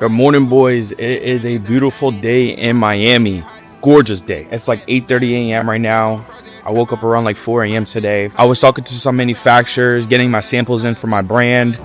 Good morning, boys. It is a beautiful day in Miami. Gorgeous day. It's like 8:30 a.m. right now. I woke up around like 4 a.m. today. I was talking to some manufacturers, getting my samples in for my brand.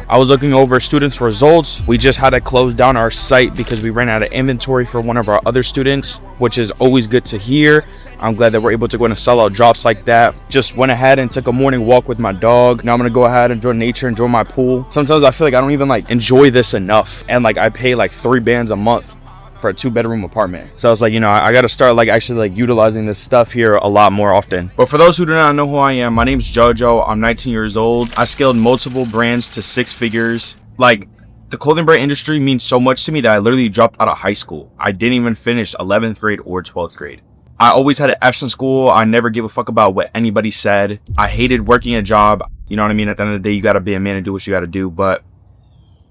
I was looking over students' results. We just had to close down our site because we ran out of inventory for one of our other students, which is always good to hear. I'm glad that we're able to go and sell out drops like that. Just went ahead and took a morning walk with my dog. Now I'm gonna go ahead and enjoy nature, enjoy my pool. Sometimes I feel like I don't even like enjoy this enough. And like I pay like $3 a month for a 2-bedroom apartment. So I was like, you know, I gotta start like actually like utilizing this stuff here a lot more often. But for those who do not know who I am, my name's Jojo. I'm 19 years old. I scaled multiple brands to 6 figures. Like, the clothing brand industry means so much to me that I literally dropped out of high school. I didn't even finish 11th grade or 12th grade. I always had an F's in school. I never gave a fuck about what anybody said. I hated working a job. You know what I mean? At the end of the day, you gotta be a man and do what you gotta do. But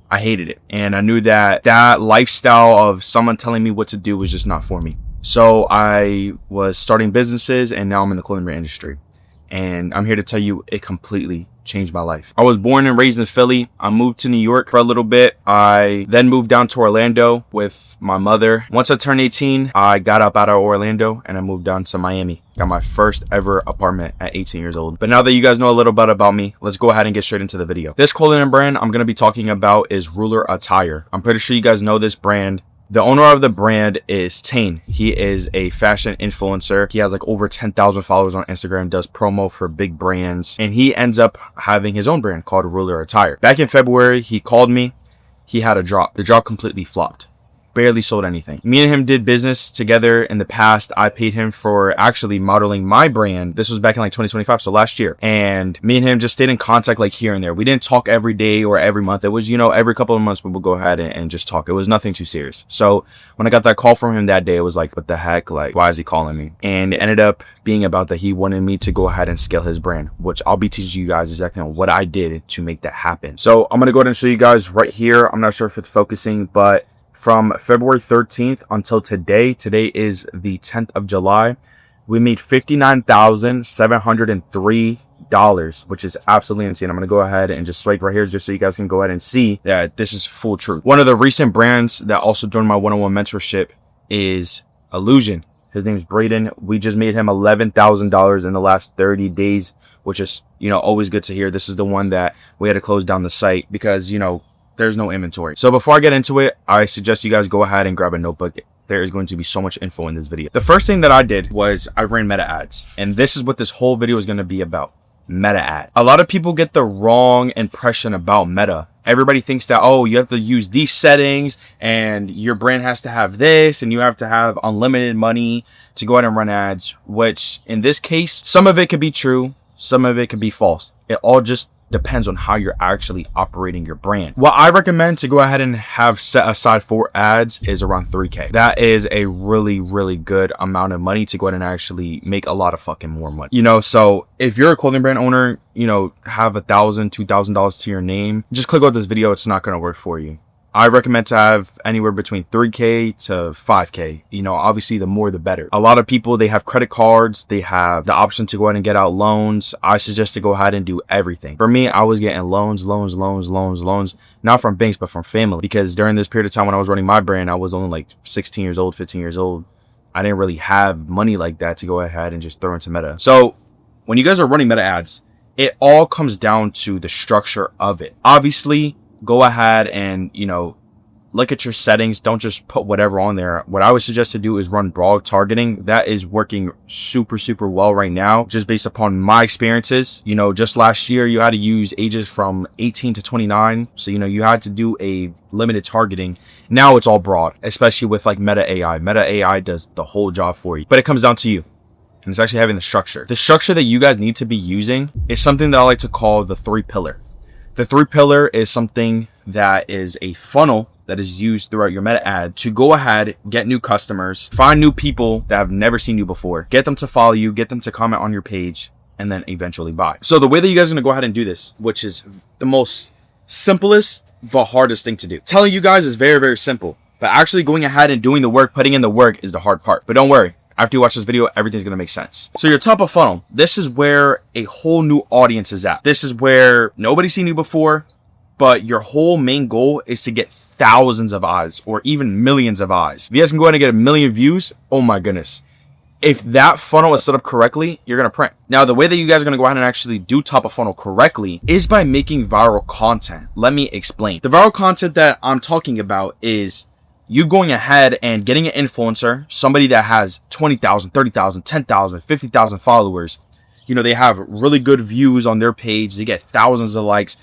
I hated it. And I knew that that lifestyle of someone telling me what to do was just not for me. So I was starting businesses, and now I'm in the clothing brand industry. And I'm here to tell you it completely changed my life. I was born and raised in Philly. I moved to New York for a little bit. I then moved down to Orlando with my mother. Once I turned 18, I got up out of Orlando and I moved down to Miami. Got my first ever apartment at 18 years old. But now that you guys know a little bit about me, let's go ahead and get straight into the video. This clothing brand I'm going to be talking about is Ruler Attire. I'm pretty sure you guys know this brand. The owner of the brand is Tane. He is a fashion influencer. He has like over 10,000 followers on Instagram, does promo for big brands, and he ends up having his own brand called Ruler Attire. Back in February, he called me. He had a drop. The drop completely flopped. Barely sold anything. Me and him did business together in the past. I paid him for actually modeling my brand. This was back in like 2025, so last year. And me and him just stayed in contact like here and there. We didn't talk every day or every month. It was, you know, every couple of months we would go ahead and just talk. It was nothing too serious. So when I got that call from him that day, it was like, what the heck? Like, why is he calling me? And it ended up being about that he wanted me to go ahead and scale his brand, which I'll be teaching you guys exactly on what I did to make that happen. So I'm going to go ahead and show you guys right here. I'm not sure if it's focusing, but from February 13th until today is the 10th of July, we made $59,703, which is absolutely insane. I'm going to go ahead and just swipe right here just so you guys can go ahead and see that this is full truth. One of the recent brands that also joined my one-on-one mentorship is Illusion. His name is Braden. We just made him $11,000 in the last 30 days, which is, you know, always good to hear. This is the one that we had to close down the site because, you know, there's no inventory. So before I get into it, I suggest you guys go ahead and grab a notebook. There is going to be so much info in this video. The first thing that I did was I ran meta ads. And this is what this whole video is going to be about. Meta ad. A lot of people get the wrong impression about meta. Everybody thinks that, oh, you have to use these settings and your brand has to have this and you have to have unlimited money to go ahead and run ads, which in this case, some of it could be true. Some of it could be false. It all just depends on how you're actually operating your brand. What I recommend to go ahead and have set aside for ads is around 3K. That is a really, really good amount of money to go ahead and actually make a lot of fucking more money. You know, so if you're a clothing brand owner, you know, have $1,000, $2,000 to your name, just click on this video. It's not going to work for you. I recommend to have anywhere between 3K to 5K. You know, obviously the more the better. A lot of people, they have credit cards. They have the option to go ahead and get out loans. I suggest to go ahead and do everything. For me, I was getting loans, not from banks, but from family. Because during this period of time when I was running my brand, I was only like 16 years old, 15 years old. I didn't really have money like that to go ahead and just throw into meta. So when you guys are running meta ads, it all comes down to the structure of it. Obviously, go ahead and, you know, look at your settings. Don't just put whatever on there. What I would suggest to do is run broad targeting. That is working super, super well right now, just based upon my experiences. You know, just last year, you had to use ages from 18 to 29. So, you know, you had to do a limited targeting. Now it's all broad, especially with like Meta AI. Meta AI does the whole job for you, but it comes down to you. And it's actually having the structure. The structure that you guys need to be using is something that I like to call the 3-pillar. The 3-pillar is something that is a funnel that is used throughout your meta ad to go ahead, get new customers, find new people that have never seen you before, get them to follow you, get them to comment on your page, and then eventually buy. So the way that you guys are going to go ahead and do this, which is the most simplest but hardest thing to do. Telling you guys is very, very simple, but actually going ahead and doing the work, putting in the work is the hard part. But don't worry. After you watch this video, everything's going to make sense. So your top of funnel, this is where a whole new audience is at. This is where nobody's seen you before. but your whole main goal is to get thousands of eyes or even millions of eyes. If you guys can go ahead and get 1 million views, oh my goodness. If that funnel is set up correctly, you're going to print. Now, the way that you guys are going to go ahead and actually do top of funnel correctly is by making viral content. Let me explain. The viral content that I'm talking about is you going ahead and getting an influencer, somebody that has 20,000, 30,000, 10,000, 50,000 followers. You know, they have really good views on their page. They get thousands of likes.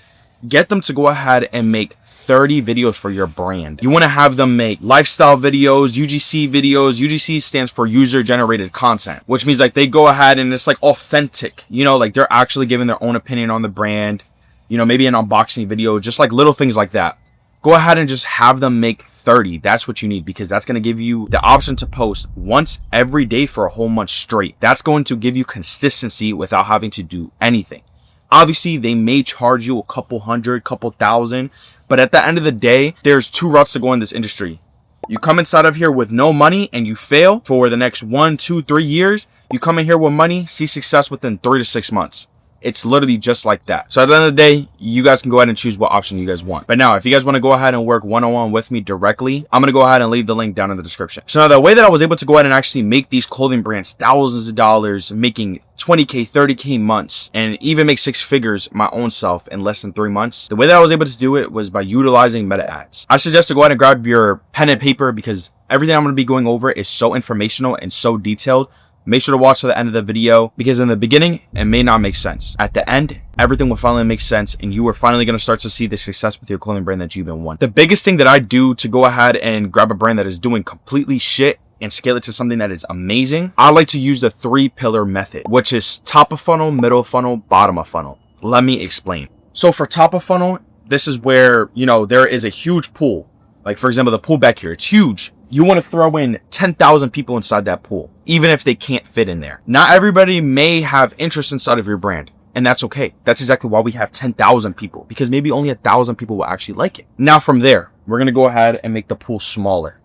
Get them to go ahead and make 30 videos for your brand. You want to have them make lifestyle videos, UGC videos. UGC stands for user generated content, which means like they go ahead and it's like authentic, you know, like they're actually giving their own opinion on the brand, you know, maybe an unboxing video, just like little things like that. Go ahead and just have them make 30. That's what you need, because that's going to give you the option to post once every day for a whole month straight. That's going to give you consistency without having to do anything. Obviously, they may charge you a couple hundred, couple thousand, but at the end of the day, there's 2 routes to go in this industry. You come inside of here with no money and you fail for the next 1, 2, 3 years. You come in here with money, see success within 3 to 6 months. It's literally just like that. So at the end of the day, you guys can go ahead and choose what option you guys want. But now, if you guys want to go ahead and work one-on-one with me directly, I'm going to go ahead and leave the link down in the description. So now the way that I was able to go ahead and actually make these clothing brands thousands of dollars, making 20K, 30K months, and even make 6 figures my own self in less than 3 months. The way that I was able to do it was by utilizing meta ads. I suggest to go ahead and grab your pen and paper, because everything I'm going to be going over is so informational and so detailed. Make sure to watch to the end of the video, because in the beginning, it may not make sense. At the end, everything will finally make sense, and you are finally going to start to see the success with your clothing brand that you've been wanting. The biggest thing that I do to go ahead and grab a brand that is doing completely shit and scale it to something that is amazing, I like to use the 3-pillar method, which is top of funnel, middle funnel, bottom of funnel. Let me explain. So for top of funnel, this is where, you know, there is a huge pool. Like, for example, the pool back here, it's huge. You want to throw in 10,000 people inside that pool, even if they can't fit in there. Not everybody may have interest inside of your brand, and that's okay. That's exactly why we have 10,000 people, because maybe only 1,000 people will actually like it. Now from there, we're going to go ahead and make the pool smaller,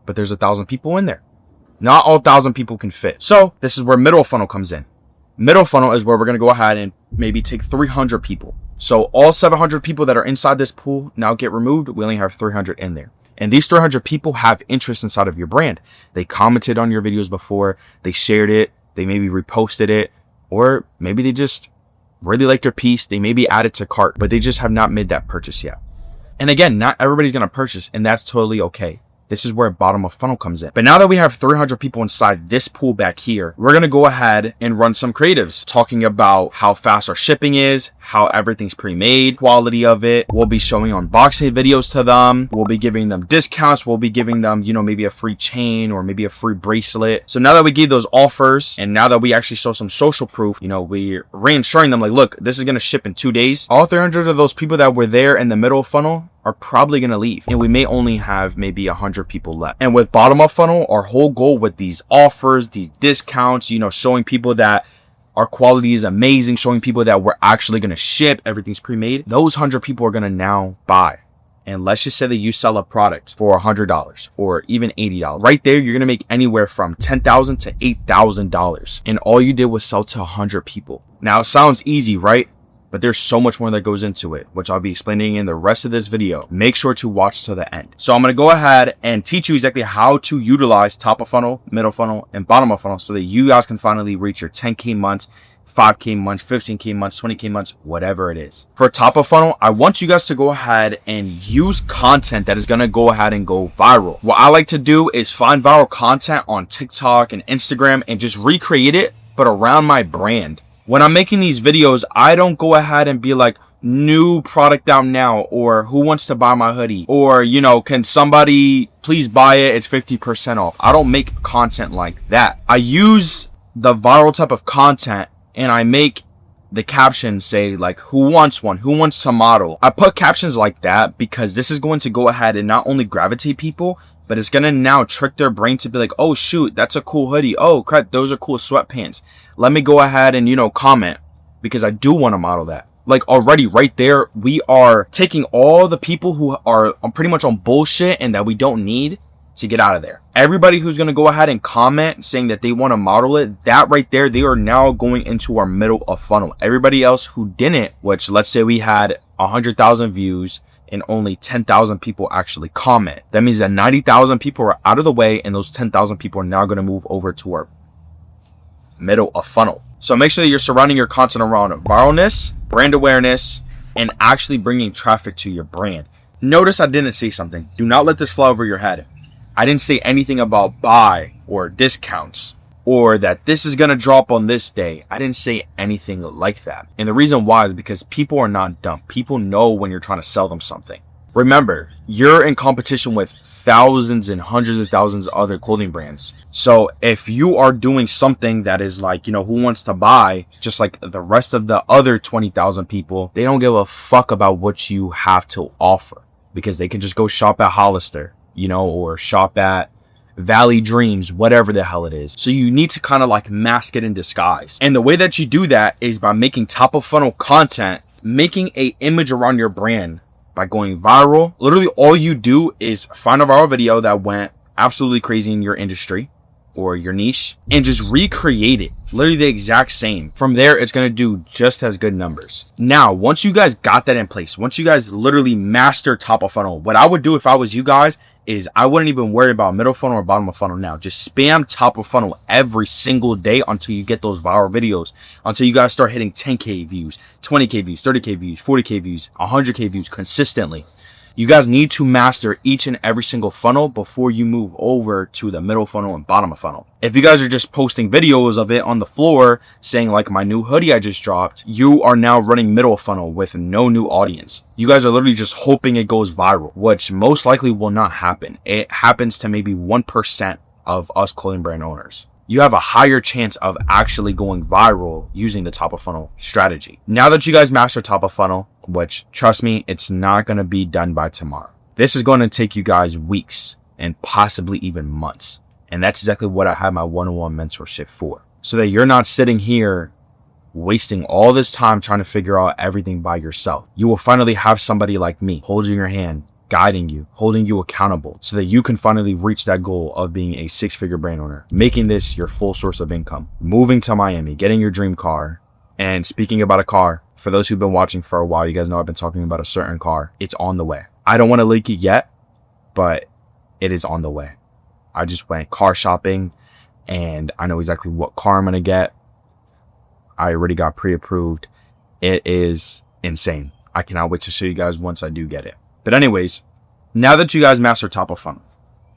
but there's 1,000 people in there. Not all 1,000 people can fit. So this is where middle funnel comes in. Middle funnel is where we're going to go ahead and maybe take 300 people. So all 700 people that are inside this pool now get removed. We only have 300 in there. And these 300 people have interest inside of your brand. They commented on your videos before, they shared it, they maybe reposted it, or maybe they just really liked your piece. They maybe added to cart, but they just have not made that purchase yet. And again, not everybody's going to purchase, and that's totally okay. This is where bottom of funnel comes in. But now that we have 300 people inside this pool back here, we're going to go ahead and run some creatives talking about how fast our shipping is, how everything's pre-made, quality of it. We'll be showing unboxing videos to them. We'll be giving them discounts. We'll be giving them, you know, maybe a free chain or maybe a free bracelet. So now that we gave those offers, and now that we actually show some social proof, you know, we're reassuring them like, look, this is going to ship in 2 days. All 300 of those people that were there in the middle funnel are probably going to leave, and we may only have maybe 100 people left. And with bottom of funnel, our whole goal with these offers, these discounts, you know, showing people that our quality is amazing, showing people that we're actually going to ship, everything's pre-made, those 100 people are going to now buy. And let's just say that you sell a product for $100 or even $80. Right there, you're going to make anywhere from $10,000 to $8,000. And all you did was sell to 100 people. Now, it sounds easy, right? But there's so much more that goes into it, which I'll be explaining in the rest of this video. Make sure to watch to the end. So I'm going to go ahead and teach you exactly how to utilize top of funnel, middle funnel, and bottom of funnel so that you guys can finally reach your 10K months, 5K months, 15K months, 20K months, whatever it is. For top of funnel, I want you guys to go ahead and use content that is going to go ahead and go viral. What I like to do is find viral content on TikTok and Instagram and just recreate it, but around my brand. When I'm making these videos, I don't go ahead and be like, new product out now, or who wants to buy my hoodie, or, you know, can somebody please buy it, it's 50% off. I don't make content like that. I use the viral type of content and I make the caption say like, who wants one, who wants to model. I put captions like that because this is going to go ahead and not only gravitate people, but it's going to now trick their brain to be like, oh shoot, that's a cool hoodie. Oh crap, those are cool sweatpants. Let me go ahead and, you know, comment, because I do want to model that. Like already right there, we are taking all the people who are pretty much on bullshit and that we don't need, to get out of there. Everybody who's going to go ahead and comment saying that they want to model it, that right there, they are now going into our middle of funnel. Everybody else who didn't, which let's say we had 100,000 views and only 10,000 people actually comment. That means that 90,000 people are out of the way, and those 10,000 people are now going to move over to our middle of funnel. So make sure that you're surrounding your content around viralness, brand awareness, and actually bringing traffic to your brand. Notice I didn't say something. Do not let this fly over your head. I didn't say anything about buy or discounts or that this is going to drop on this day. I didn't say anything like that. And the reason why is because people are not dumb. People know when you're trying to sell them something. Remember, you're in competition with thousands and hundreds of thousands of other clothing brands. So if you are doing something that is like, who wants to buy, just like the rest of the other 20,000 people, they don't give a fuck about what you have to offer because they can just go shop at Hollister, or shop at Valley Dreams, whatever the hell it is. So you need to kind of like mask it in disguise. And the way that you do that is by making top of funnel content, making a image around your brand by going viral. Literally all you do is find a viral video that went absolutely crazy in your industry or your niche and just recreate it. Literally the exact same. From there, it's going to do just as good numbers. Now, once you guys got that in place, once you guys literally master top of funnel, what I would do if I was you guys is I wouldn't even worry about middle funnel or bottom of funnel now. Just spam top of funnel every single day until you get those viral videos, until you guys start hitting 10K views, 20K views, 30K views, 40K views, 100K views consistently. You guys need to master each and every single funnel before you move over to the middle funnel and bottom of funnel. If you guys are just posting videos of it on the floor saying like my new hoodie I just dropped, you are now running middle funnel with no new audience. You guys are literally just hoping it goes viral, which most likely will not happen. It happens to maybe 1% of us clothing brand owners. You have a higher chance of actually going viral using the top of funnel strategy. Now that you guys master top of funnel, which trust me, it's not going to be done by tomorrow. This is going to take you guys weeks and possibly even months. And that's exactly what I have my one-on-one mentorship for. So that you're not sitting here wasting all this time trying to figure out everything by yourself. You will finally have somebody like me holding your hand, guiding you, holding you accountable so that you can finally reach that goal of being a 6-figure brand owner, making this your full source of income, moving to Miami, getting your dream car. And speaking about a car, for those who've been watching for a while, you guys know I've been talking about a certain car. It's on the way. I don't want to leak it yet, but it is on the way. I just went car shopping and I know exactly what car I'm going to get. I already got pre-approved. It is insane. I cannot wait to show you guys once I do get it. But anyways, now that you guys master top of funnel,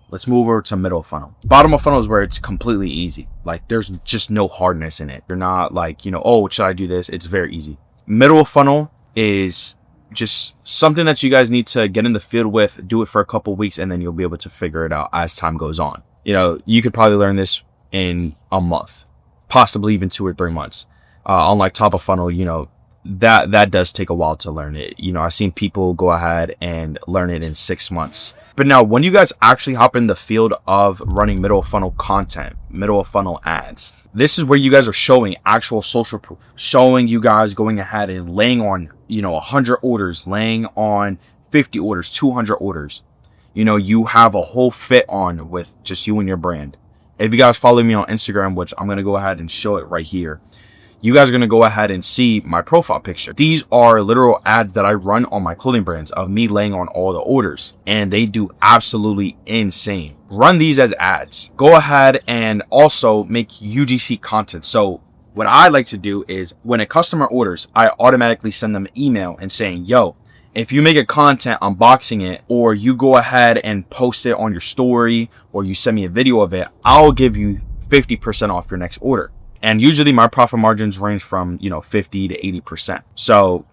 let's move over to middle of funnel. Bottom of funnel is where it's completely easy. Like there's just no hardness in it. You're not like, oh, should I do this? It's very easy. Middle of funnel is just something that you guys need to get in the field with, do it for a couple weeks, and then you'll be able to figure it out as time goes on. You could probably learn this in a month, possibly even 2 or 3 months. Unlike top of funnel, that does take a while to learn it. I've seen people go ahead and learn it in 6 months. But now when you guys actually hop in the field of running middle of funnel content, middle of funnel ads, this is where you guys are showing actual social proof, showing you guys going ahead and laying on, 100 orders, laying on 50 orders, 200 orders. You have a whole fit on with just you and your brand. If you guys follow me on Instagram, which I'm going to go ahead and show it right here, you guys are going to go ahead and see my profile picture. These are literal ads that I run on my clothing brands of me laying on all the orders, and they do absolutely insane. Run these as ads. Go ahead and also make UGC content. So what I like to do is when a customer orders, I automatically send them an email and saying, yo, if you make a content unboxing it, or you go ahead and post it on your story, or you send me a video of it, I'll give you 50% off your next order. And usually my profit margins range from, 50 to 80%. So,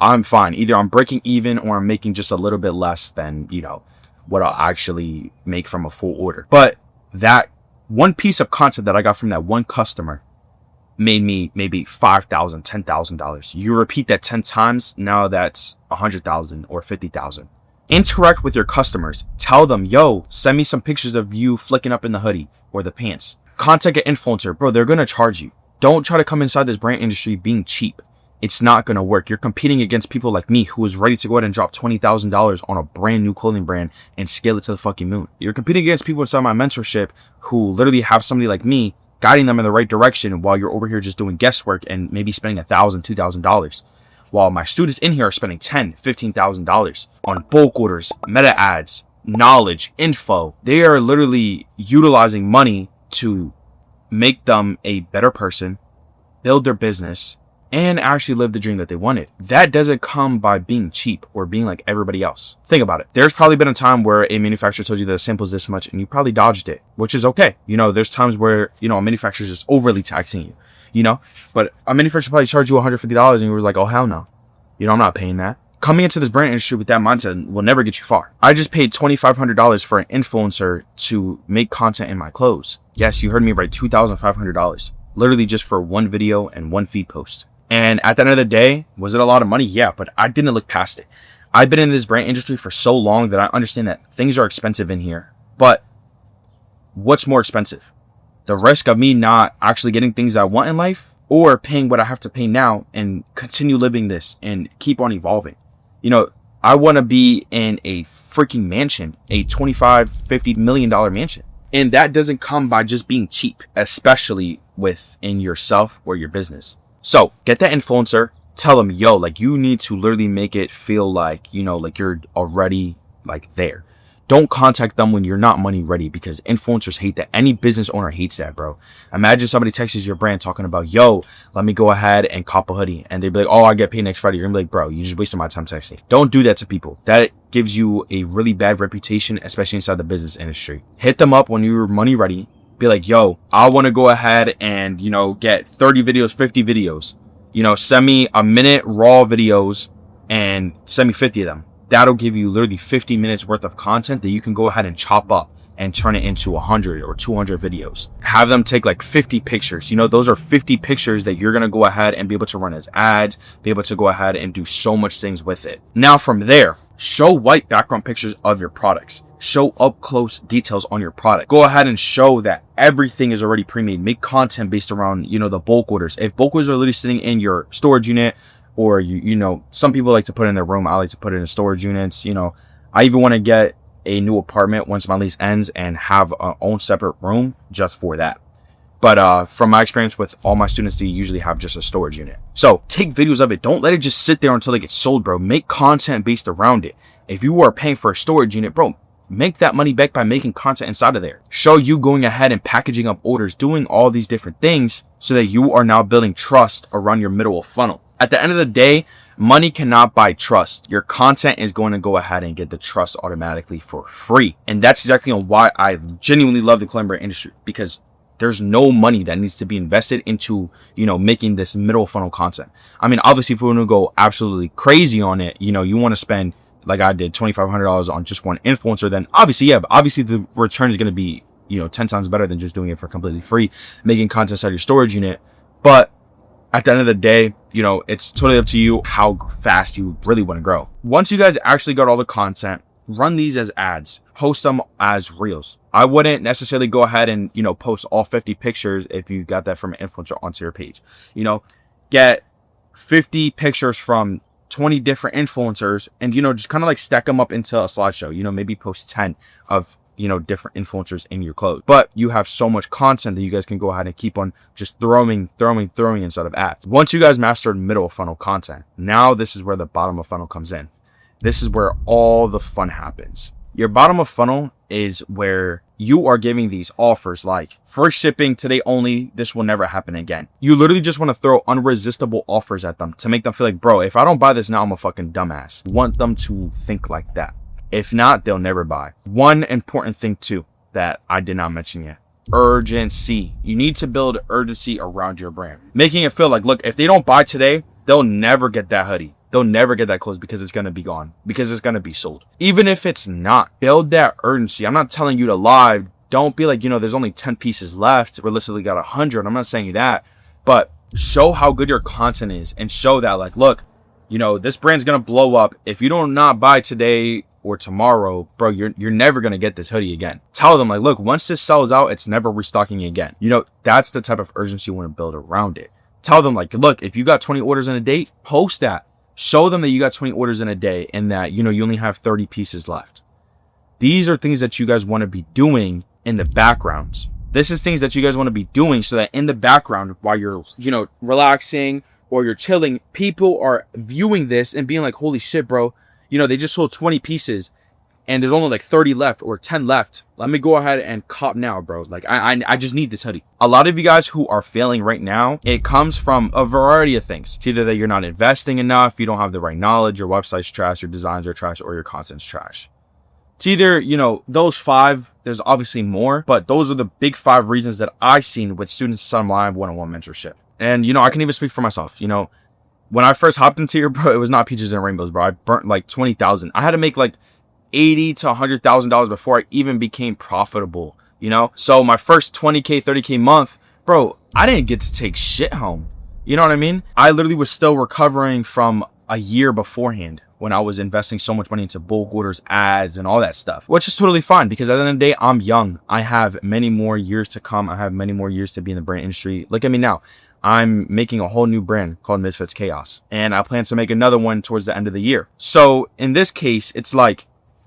I'm fine. Either I'm breaking even or I'm making just a little bit less than, what I'll actually make from a full order. But that one piece of content that I got from that one customer made me maybe $5,000, $10,000. You repeat that 10 times, now that's $100,000 or $50,000. Interact with your customers. Tell them, yo, send me some pictures of you flicking up in the hoodie or the pants. Contact an influencer. Bro, they're going to charge you. Don't try to come inside this brand industry being cheap. it's not going to work. You're competing against people like me who is ready to go ahead and drop $20,000 on a brand new clothing brand and scale it to the fucking moon. You're competing against people inside my mentorship who literally have somebody like me guiding them in the right direction while you're over here just doing guesswork and maybe spending $1,000, $2,000. While my students in here are spending $10,000, $15,000 on bulk orders, meta ads, knowledge, info. They are literally utilizing money to make them a better person, build their business, and actually live the dream that they wanted. That doesn't come by being cheap or being like everybody else. Think about it. There's probably been a time where a manufacturer told you that a sample is this much and you probably dodged it, which is okay. You know, there's times where, you know, a manufacturer is just overly taxing you, you know, but a manufacturer probably charged you $150 and you were like, oh, hell no. You know, I'm not paying that. Coming into this brand industry with that mindset will never get you far. I just paid $2,500 for an influencer to make content in my clothes. Yes, you heard me right, $2,500. Literally just for one video and one feed post. And at the end of the day, was it a lot of money? Yeah, but I didn't look past it. I've been in this brand industry for so long that I understand that things are expensive in here. But what's more expensive? The risk of me not actually getting things I want in life, or paying what I have to pay now and continue living this and keep on evolving? You know, I want to be in a freaking mansion, a $25, $50 million mansion. And that doesn't come by just being cheap, especially within yourself or your business. So get that influencer, tell them, yo, like you need to literally make it feel like, you know, like you're already like there. Don't contact them when you're not money ready, because influencers hate that. Any business owner hates that, bro. Imagine somebody texts your brand talking about, yo, let me go ahead and cop a hoodie. And they'd be like, oh, I get paid next Friday. You're gonna be like, bro, you just wasted my time texting. Don't do that to people. That gives you a really bad reputation, especially inside the business industry. Hit them up when you're money ready. Be like, yo, I want to go ahead and, you know, get 30 videos, 50 videos. You know, send me a minute raw videos and send me 50 of them. That'll give you literally 50 minutes worth of content that you can go ahead and chop up and turn it into 100 or 200 videos. Have them take like 50 pictures. You know, those are 50 pictures that you're going to go ahead and be able to run as ads, be able to go ahead and do so much things with it. Now from there, show white background pictures of your products. Show up close details on your product. Go ahead and show that everything is already pre-made. Make content based around, you know, the bulk orders. If bulk orders are literally sitting in your storage unit, or you know, some people like to put it in their room. I like to put it in storage units. You know, I even want to get a new apartment once my lease ends and have our own separate room just for that. But from my experience with all my students, they usually have just a storage unit. So take videos of it. Don't let it just sit there until it gets sold, bro. Make content based around it. If you are paying for a storage unit, bro, make that money back by making content inside of there. Show you going ahead and packaging up orders, doing all these different things so that you are now building trust around your middle of funnel. At the end of the day, money cannot buy trust. Your content is going to go ahead and get the trust automatically for free. And that's exactly why I genuinely love the clothing brand industry, because there's no money that needs to be invested into, you know, making this middle funnel content. I mean, obviously, if we want to go absolutely crazy on it, you know, you want to spend, like I did, $2,500 on just one influencer, then obviously, yeah, but obviously the return is going to be, you know, 10 times better than just doing it for completely free, making content inside your storage unit. But at the end of the day, you know, it's totally up to you how fast you really want to grow. Once you guys actually got all the content, run these as ads, post them as reels. I wouldn't necessarily go ahead and, you know, post all 50 pictures if you got that from an influencer onto your page. You know, get 50 pictures from 20 different influencers and, you know, just kind of like stack them up into a slideshow. You know, maybe post 10 of, you know, different influencers in your clothes. But you have so much content that you guys can go ahead and keep on just throwing instead of ads. Once you guys mastered middle of funnel content, now this is where the bottom of funnel comes in. This is where all the fun happens. Your bottom of funnel is where you are giving these offers like free shipping today only. This will never happen again. You literally just want to throw unresistible offers at them to make them feel like, bro, if I don't buy this now, I'm a fucking dumbass. You want them to think like that. If not, they'll never buy. One important thing too that I did not mention yet. Urgency. You need to build urgency around your brand. Making it feel like, look, if they don't buy today, they'll never get that hoodie. They'll never get that clothes because it's going to be gone. Because it's going to be sold. Even if it's not, build that urgency. I'm not telling you to lie. Don't be like, you know, there's only 10 pieces left. Realistically got 100. I'm not saying you that. But show how good your content is. And show that, like, look, you know, this brand's going to blow up. If you don't not buy today or tomorrow, bro, you're never going to get this hoodie again. Tell them, like, look, once this sells out, it's never restocking again. You know, that's the type of urgency you want to build around it. Tell them like, look, if you got 20 orders in a day, post that. Show them that you got 20 orders in a day and that, you know, you only have 30 pieces left. These are things that you guys want to be doing in the background. This is things that you guys want to be doing so that in the background, while you're, you know, relaxing or you're chilling, people are viewing this and being like, holy shit, bro, you know, they just sold 20 pieces and there's only like 30 left or 10 left. Let me go ahead and cop now, bro. Like, I just need this hoodie. A lot of you guys who are failing right now, it comes from a variety of things. It's either that you're not investing enough, you don't have the right knowledge, your website's trash, your designs are trash, or your content's trash. It's either, you know, those 5, there's obviously more, but those are the big 5 reasons that I've seen with students inside my one-on-one mentorship. And, you know, I can even speak for myself. You know, when I first hopped into here, bro, it was not peaches and rainbows, bro. I burnt like 20,000. I had to make like $80,000 to $100,000 before I even became profitable, you know? So my first 20K, 30K month, bro, I didn't get to take shit home. You know what I mean? I literally was still recovering from a year beforehand when I was investing so much money into bulk orders, ads, and all that stuff, which is totally fine because at the end of the day, I'm young. I have many more years to come. I have many more years to be in the brand industry. Look at me now. I'm making a whole new brand called Misfits Chaos, and I plan to make another one towards the end of the year. So in this case, it's like,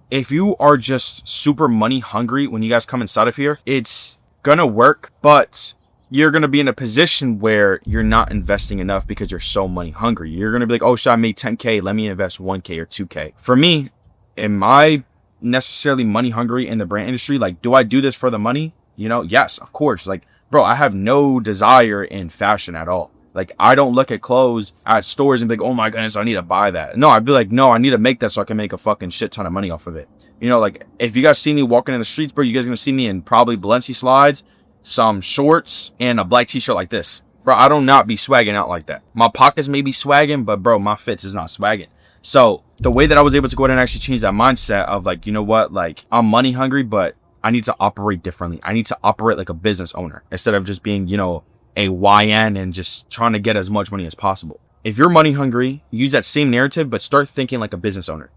if you are just super money hungry when you guys come inside of here, it's gonna work, but you're gonna be in a position where you're not investing enough because you're so money hungry. You're gonna be like, oh shit, I made 10K, let me invest 1K or 2K. For me, am I necessarily money hungry in the brand industry? Like, do I do this for the money? You know, yes, of course. Like, bro, I have no desire in fashion at all. Like, I don't look at clothes at stores and be like, oh my goodness, I need to buy that. No, I'd be like, no, I need to make that so I can make a fucking shit ton of money off of it. You know, like, if you guys see me walking in the streets, bro, you guys are gonna see me in probably Balenci slides, some shorts, and a black t-shirt like this. Bro, I don't not be swagging out like that. My pockets may be swagging, but bro, my fits is not swagging. So the way that I was able to go ahead and actually change that mindset of like, you know what, like, I'm money hungry, but I need to operate differently. I need to operate like a business owner instead of just being, you know, a YN and just trying to get as much money as possible. If you're money hungry, use that same narrative, but start thinking like a business owner.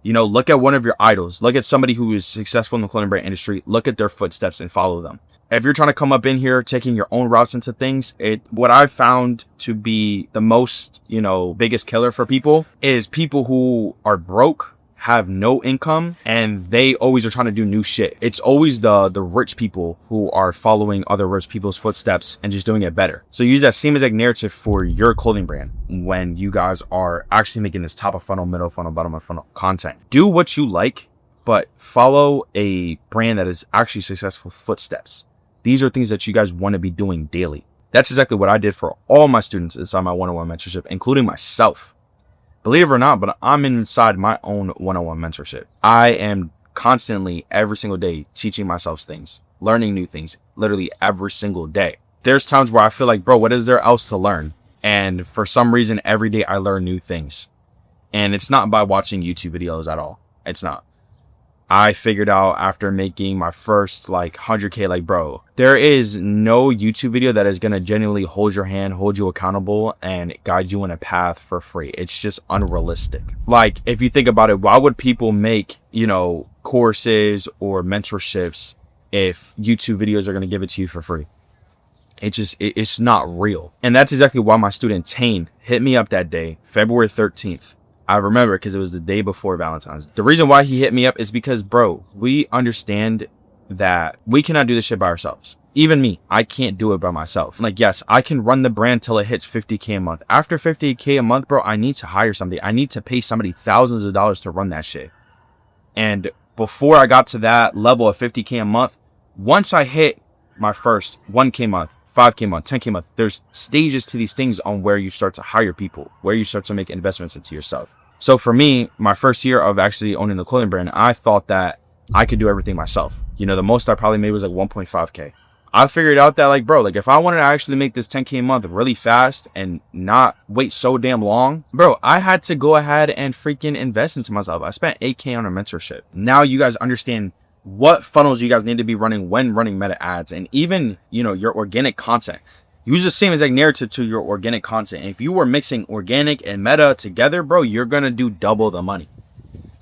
You know, look at one of your idols. Look at somebody who is successful in the clothing brand industry. Look at their footsteps and follow them. If you're trying to come up in here, taking your own routes into things, what I've found to be the most, you know, biggest killer for people is people who are broke, have no income, and they always are trying to do new shit. It's always the rich people who are following other rich people's footsteps and just doing it better. So use that same exact narrative for your clothing brand when you guys are actually making this top of funnel, middle funnel, bottom of funnel content. Do what you like, but follow a brand that is actually successful footsteps. These are things that you guys want to be doing daily. That's exactly what I did for all my students inside my one-on-one mentorship, including myself. Believe it or not, but I'm inside my own one-on-one mentorship. I am constantly, every single day, teaching myself things, learning new things, literally every single day. There's times where I feel like, bro, what is there else to learn? And for some reason, every day I learn new things. And it's not by watching YouTube videos at all. It's not. I figured out after making my first like 100K, like, bro, there is no YouTube video that is going to genuinely hold your hand, hold you accountable, and guide you in a path for free. It's just unrealistic. Like, if you think about it, why would people make, you know, courses or mentorships if YouTube videos are going to give it to you for free? It's not real. And that's exactly why my student Tane hit me up that day, February 13th. I remember because it was the day before Valentine's. The reason why he hit me up is because, bro, we understand that we cannot do this shit by ourselves. Even me, I can't do it by myself. Like, yes, I can run the brand till it hits 50K a month. After 50K a month, bro, I need to hire somebody. I need to pay somebody thousands of dollars to run that shit. And before I got to that level of 50K a month, once I hit my first 1K month, 5K month, 10K month, there's stages to these things on where you start to hire people, where you start to make investments into yourself. So for me, my first year of actually owning the clothing brand, I thought that I could do everything myself. You know, the most I probably made was like 1.5K. I figured out that, like, bro, like, if I wanted to actually make this 10K a month really fast and not wait so damn long, bro, I had to go ahead and freaking invest into myself. I spent 8K on a mentorship. Now you guys understand what funnels you guys need to be running when running meta ads, and even, you know, your organic content. Use the same exact narrative to your organic content. If you were mixing organic and meta together, bro, you're going to do double the money.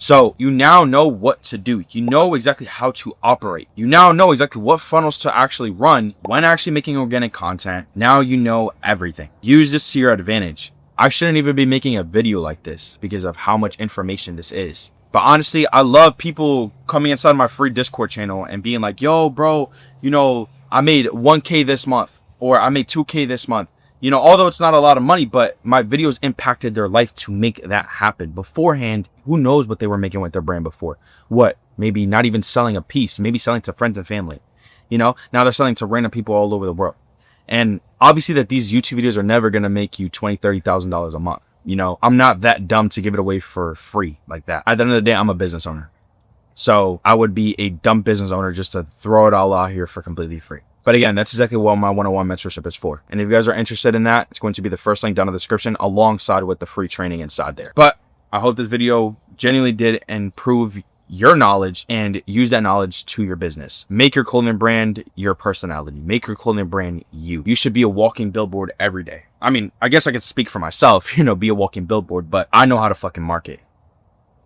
So you now know what to do. You know exactly how to operate. You now know exactly what funnels to actually run when actually making organic content. Now you know everything. Use this to your advantage. I shouldn't even be making a video like this because of how much information this is. But honestly, I love people coming inside my free Discord channel and being like, yo, bro, you know, I made 1K this month, or I made 2K this month. You know, although it's not a lot of money, but my videos impacted their life to make that happen. Beforehand, who knows what they were making with their brand before? What? Maybe not even selling a piece, maybe selling to friends and family. You know, now they're selling to random people all over the world. And obviously that these YouTube videos are never going to make you $20,000, $30,000 a month. You know, I'm not that dumb to give it away for free like that. At the end of the day, I'm a business owner. So I would be a dumb business owner just to throw it all out here for completely free. But again, that's exactly what my one-on-one mentorship is for. And if you guys are interested in that, it's going to be the first link down in the description alongside with the free training inside there. But I hope this video genuinely did improve your knowledge and use that knowledge to your business. Make your clothing brand your personality. Make your clothing brand you. You should be a walking billboard every day. I mean, I guess I could speak for myself, you know, be a walking billboard, but I know how to fucking market.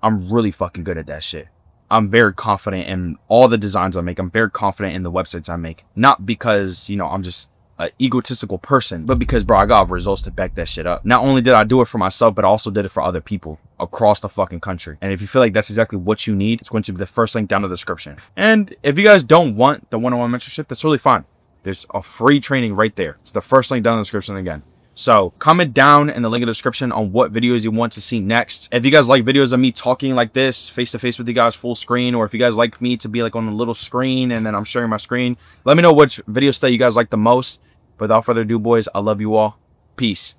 I'm really fucking good at that shit. I'm very confident in all the designs I make. I'm very confident in the websites I make. Not because, you know, I'm just an egotistical person, but because, bro, I got results to back that shit up. Not only did I do it for myself, but I also did it for other people across the fucking country. And if you feel like that's exactly what you need, it's going to be the first link down in the description. And if you guys don't want the one-on-one mentorship, that's really fine. There's a free training right there. It's the first link down in the description again. So comment down in the link in the description on what videos you want to see next. If you guys like videos of me talking like this, face to face with you guys full screen, or if you guys like me to be like on a little screen and then I'm sharing my screen, let me know which video style you guys like the most. Without further ado, boys, I love you all. Peace.